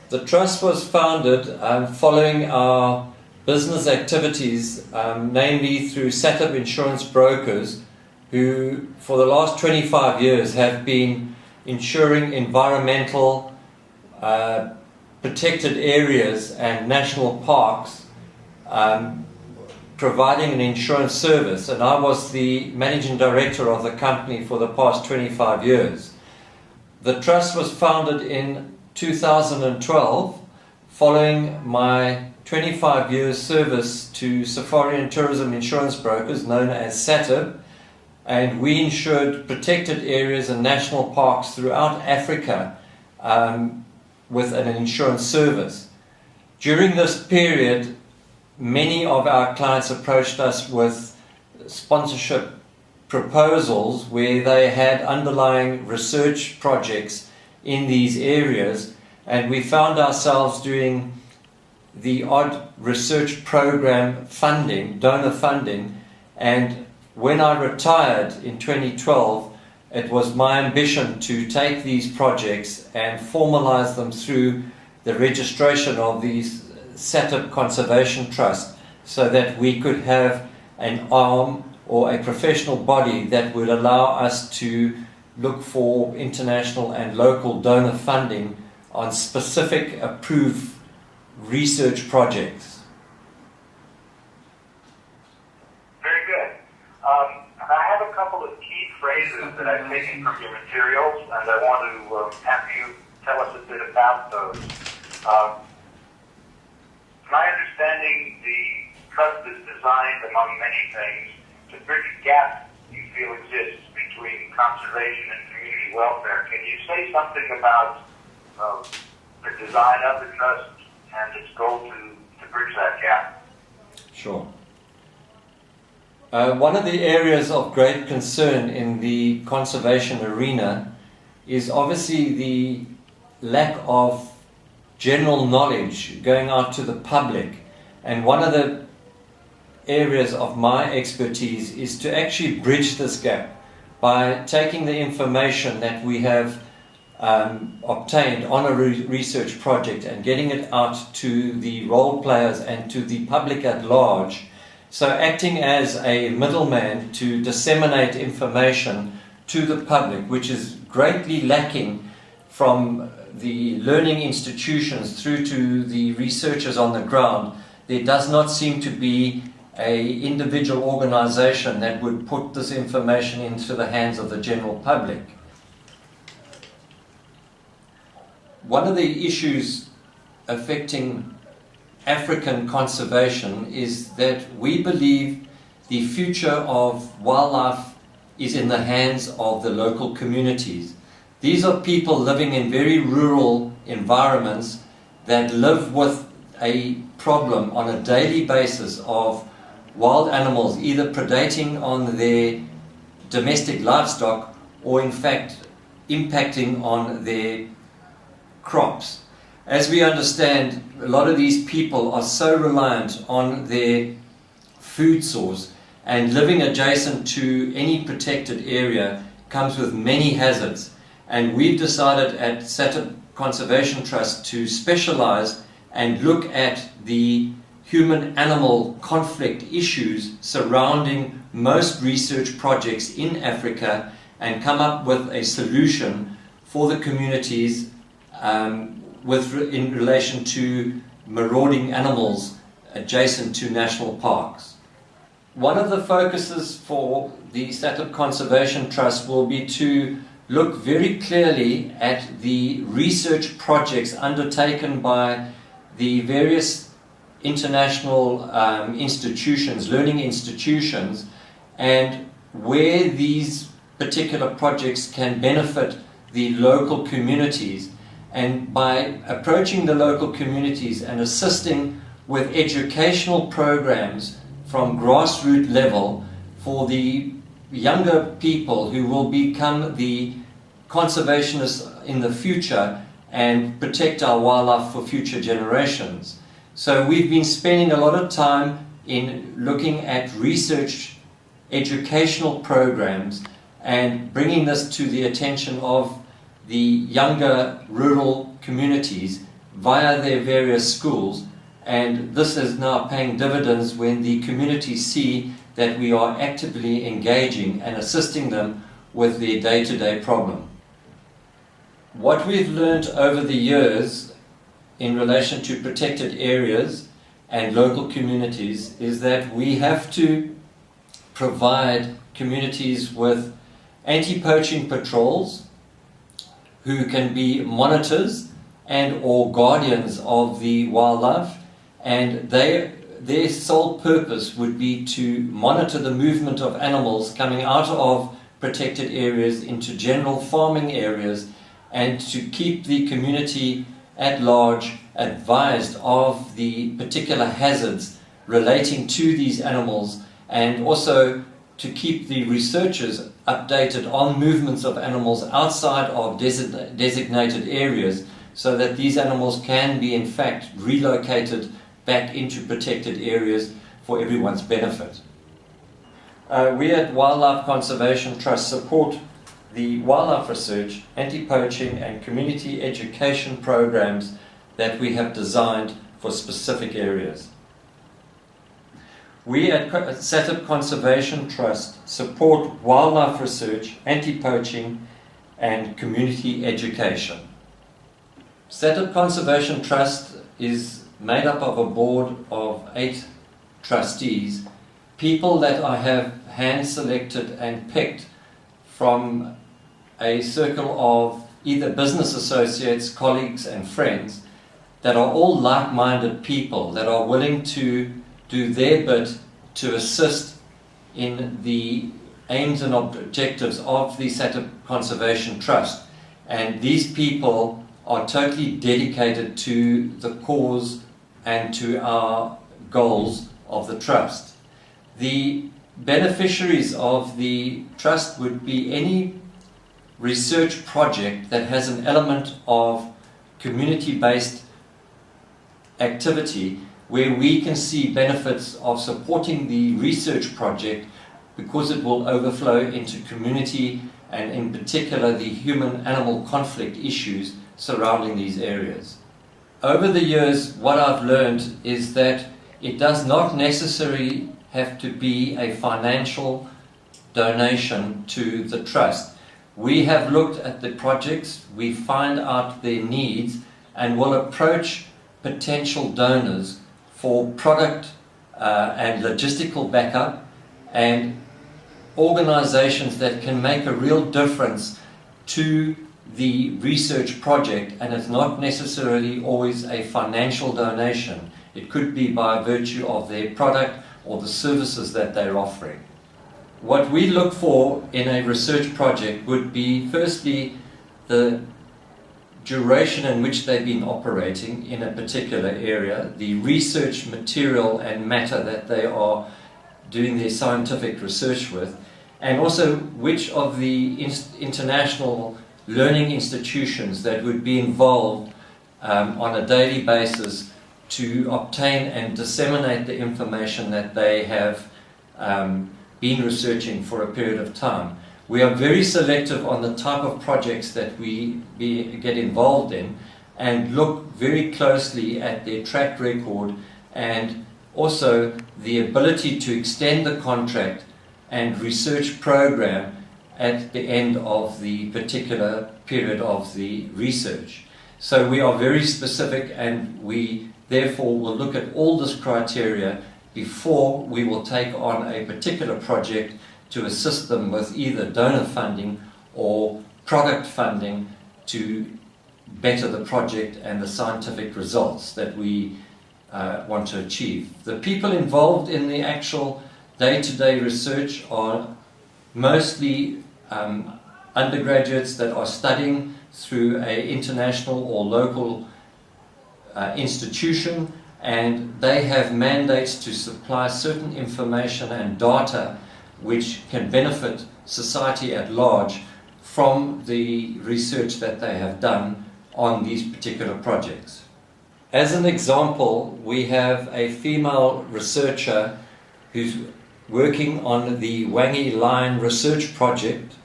The trust was founded following our business activities, namely through setup insurance brokers who for the last 25 years have been insuring environmental protected areas and national parks, providing an insurance service, and I was the managing director of the company for the past 25 years. The trust was founded in 2012 following my 25 years service to safari and tourism insurance brokers known as SATIB, and we insured protected areas and national parks throughout Africa with an insurance service. During this period, many of our clients approached us with sponsorship proposals where they had underlying research projects in these areas, and we found ourselves doing the odd research program funding, donor funding, and when I retired in 2012, it was my ambition to take these projects and formalize them through the registration of these SATIB Conservation Trust so that we could have an arm or a professional body that would allow us to look for international and local donor funding on specific approved research projects. Very good. I have a couple of key phrases that I've taken from your materials, and I want to have you tell us a bit about those. My understanding, the trust is designed, among many things, to bridge a gap you feel exists between conservation and community welfare. Can you say something about the design of the trust and its goal to bridge that gap? Sure. One of the areas of great concern in the conservation arena is obviously the lack of general knowledge going out to the public, and one of the areas of my expertise is to actually bridge this gap by taking the information that we have obtained on a research project and getting it out to the role players and to the public at large. So acting as a middleman to disseminate information to the public, which is greatly lacking from the learning institutions through to the researchers on the ground. There does not seem to be an individual organization that would put this information into the hands of the general public. One of the issues affecting African conservation is that we believe the future of wildlife is in the hands of the local communities. These are people living in very rural environments that live with a problem on a daily basis of wild animals either predating on their domestic livestock or in fact impacting on their crops. As we understand, a lot of these people are so reliant on their food source, and living adjacent to any protected area comes with many hazards. And we've decided at SATIB Conservation Trust to specialize and look at the human-animal conflict issues surrounding most research projects in Africa and come up with a solution for the communities in relation to marauding animals adjacent to national parks. One of the focuses for the SATIB Conservation Trust will be to look very clearly at the research projects undertaken by the various international institutions, learning institutions, and where these particular projects can benefit the local communities. And by approaching the local communities and assisting with educational programs from grassroots level for the younger people who will become the conservationists in the future and protect our wildlife for future generations. So we've been spending a lot of time in looking at research educational programs and bringing this to the attention of the younger rural communities via their various schools, and this is now paying dividends when the community see that we are actively engaging and assisting them with their day-to-day problem. What we've learned over the years in relation to protected areas and local communities is that we have to provide communities with anti-poaching patrols who can be monitors and or guardians of the wildlife, and their sole purpose would be to monitor the movement of animals coming out of protected areas into general farming areas, and to keep the community at large advised of the particular hazards relating to these animals, and also to keep the researchers updated on movements of animals outside of designated areas, so that these animals can be in fact relocated back into protected areas for everyone's benefit. We at Wildlife Conservation Trust support the wildlife research, anti-poaching and community education programs that we have designed for specific areas. We at SATIP Conservation Trust support wildlife research, anti-poaching and community education. SATIP Conservation Trust is made up of a board of 8 trustees, people that I have hand-selected and picked from a circle of either business associates, colleagues and friends that are all like-minded people that are willing to do their bit to assist in the aims and objectives of the SATIP Conservation Trust. And these people are totally dedicated to the cause and to our goals of the Trust. The beneficiaries of the Trust would be any research project that has an element of community-based activity where we can see benefits of supporting the research project because it will overflow into community and in particular the human-animal conflict issues surrounding these areas. Over the years, what I've learned is that it does not necessarily have to be a financial donation to the Trust. We have looked at the projects, we find out their needs, and will approach potential donors for product and logistical backup and organizations that can make a real difference to the research project, and it's not necessarily always a financial donation. It could be by virtue of their product or the services that they're offering. What we look for in a research project would be firstly the duration in which they've been operating in a particular area, the research material and matter that they are doing their scientific research with, and also which of the international learning institutions that would be involved on a daily basis to obtain and disseminate the information that they have been researching for a period of time. We are very selective on the type of projects that we get involved in and look very closely at their track record and also the ability to extend the contract and research program at the end of the particular period of the research. So we are very specific, and we therefore will look at all this criteria before we will take on a particular project to assist them with either donor funding or product funding to better the project and the scientific results that we want to achieve. The people involved in the actual day-to-day research are mostly undergraduates that are studying through an international or local institution, and they have mandates to supply certain information and data which can benefit society at large from the research that they have done on these particular projects. As an example, we have a female researcher who's working on the Wangi Lion Research Project,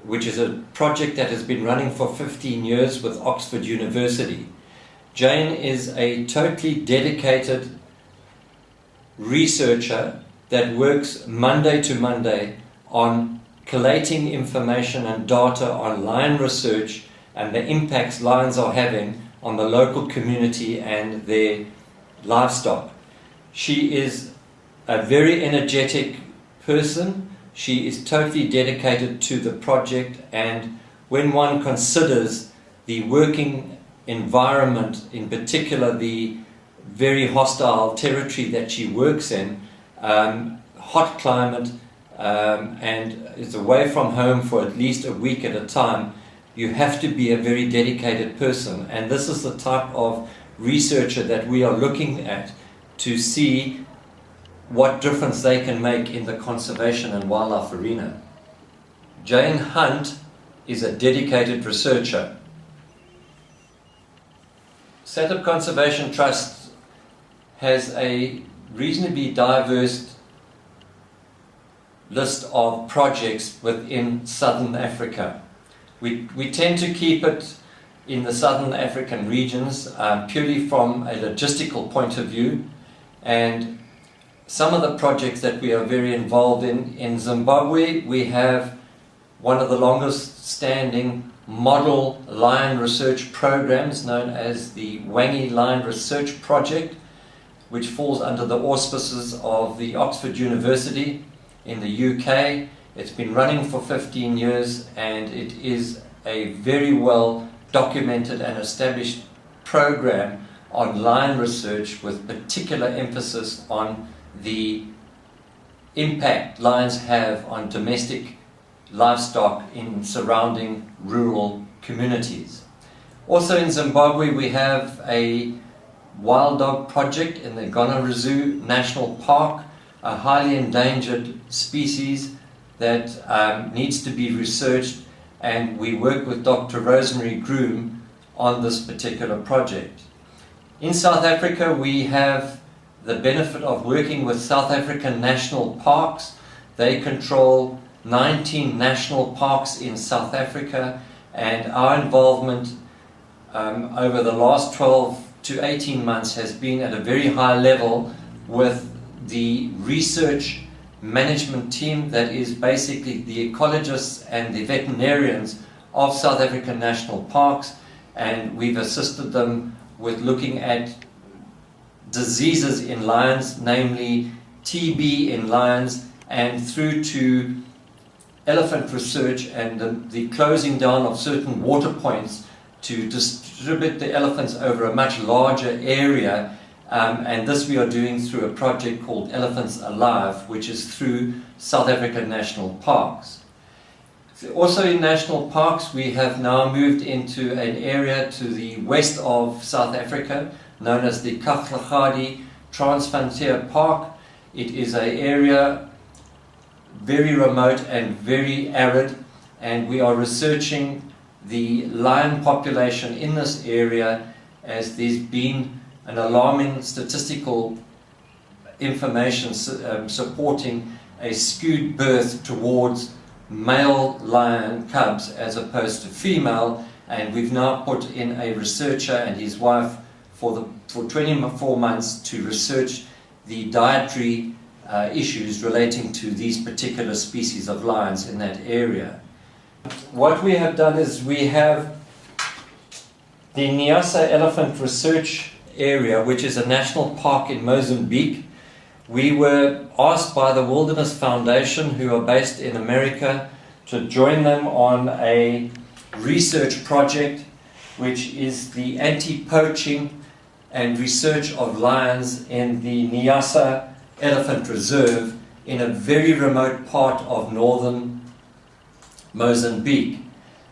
which is a project that has been running for 15 years with Oxford University. Jane is a totally dedicated researcher that works Monday to Monday on collating information and data on lion research and the impacts lions are having on the local community and their livestock. She is a very energetic person. She is totally dedicated to the project, and when one considers the working environment, in particular the very hostile territory that she works in, hot climate, and is away from home for at least a week at a time, you have to be a very dedicated person. And this is the type of researcher that we are looking at to see what difference they can make in the conservation and wildlife arena. Jane Hunt is a dedicated researcher. Saddle Conservation Trust has a reasonably diverse list of projects within Southern Africa. We tend to keep it in the Southern African regions purely from a logistical point of view, and some of the projects that we are very involved in Zimbabwe, we have one of the longest standing model lion research programs known as the Wangi Lion Research Project, which falls under the auspices of the Oxford University in the UK. It's been running for 15 years and it is a very well documented and established program on lion research with particular emphasis on the impact lions have on domestic livestock in surrounding rural communities. Also in Zimbabwe we have a wild dog project in the Gonaruzu National Park, a highly endangered species that needs to be researched, and we work with Dr. Rosemary Groom on this particular project. In South Africa we have the benefit of working with South African national parks. They control 19 national parks in South Africa, and our involvement over the last 12 to 18 months has been at a very high level with the research management team that is basically the ecologists and the veterinarians of South African national parks, and we've assisted them with looking at diseases in lions, namely TB in lions, and through to elephant research and the closing down of certain water points to distribute the elephants over a much larger area, and this we are doing through a project called Elephants Alive, which is through South African national parks. Also in national parks we have now moved into an area to the west of South Africa known as the Kahlachadi Transfrontier Park. It is an area very remote and very arid, and we are researching the lion population in this area, as there's been an alarming statistical information supporting a skewed birth towards male lion cubs as opposed to female, and we've now put in a researcher and his wife for 24 months to research the dietary issues relating to these particular species of lions in that area. What we have done is we have the Niassa Elephant Research Area, which is a national park in Mozambique. We were asked by the Wilderness Foundation, who are based in America, to join them on a research project which is the anti-poaching and research of lions in the Niassa Elephant Reserve in a very remote part of northern Mozambique.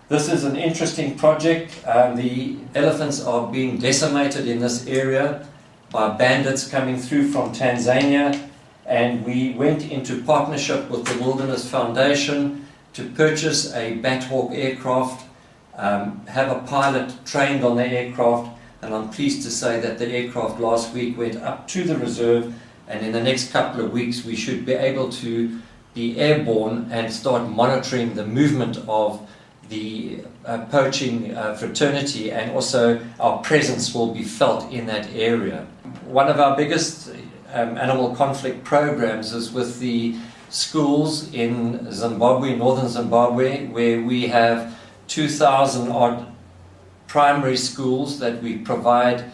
This is an interesting project. The elephants are being decimated in this area by bandits coming through from Tanzania, and we went into partnership with the Wilderness Foundation to purchase a Bat-Hawk aircraft, have a pilot trained on the aircraft, and I'm pleased to say that the aircraft last week went up to the reserve, and in the next couple of weeks we should be able to be airborne and start monitoring the movement of the poaching fraternity, and also our presence will be felt in that area. One of our biggest animal conflict programs is with the schools in Zimbabwe, northern Zimbabwe, where we have 2,000 odd primary schools that we provide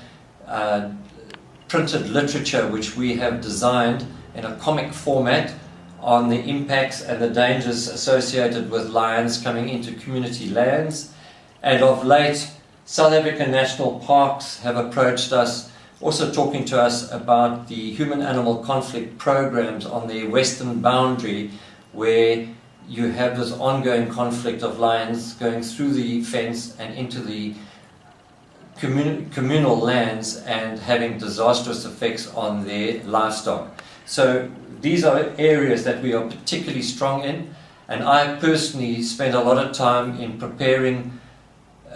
printed literature which we have designed in a comic format on the impacts and the dangers associated with lions coming into community lands. And of late, South African national parks have approached us, also talking to us about the human-animal conflict programs on the western boundary, where you have this ongoing conflict of lions going through the fence and into the communal lands and having disastrous effects on their livestock. So these are areas that we are particularly strong in, and I personally spend a lot of time in preparing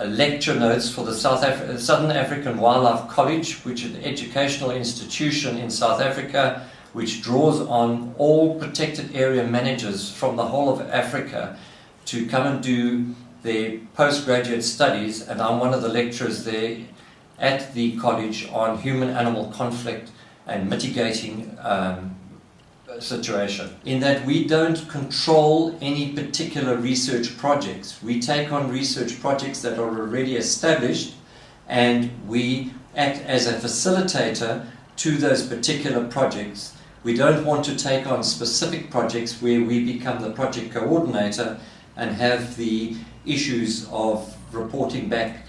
lecture notes for the Southern African Wildlife College, which is an educational institution in South Africa which draws on all protected area managers from the whole of Africa to come and do their postgraduate studies, and I'm one of the lecturers there at the college on human-animal conflict and mitigating situation. In that we don't control any particular research projects. We take on research projects that are already established, and we act as a facilitator to those particular projects. We don't want to take on specific projects where we become the project coordinator and have the issues of reporting back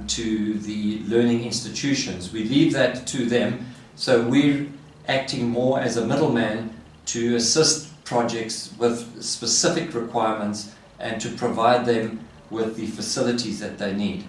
to the learning institutions. We leave that to them, so we're acting more as a middleman to assist projects with specific requirements and to provide them with the facilities that they need.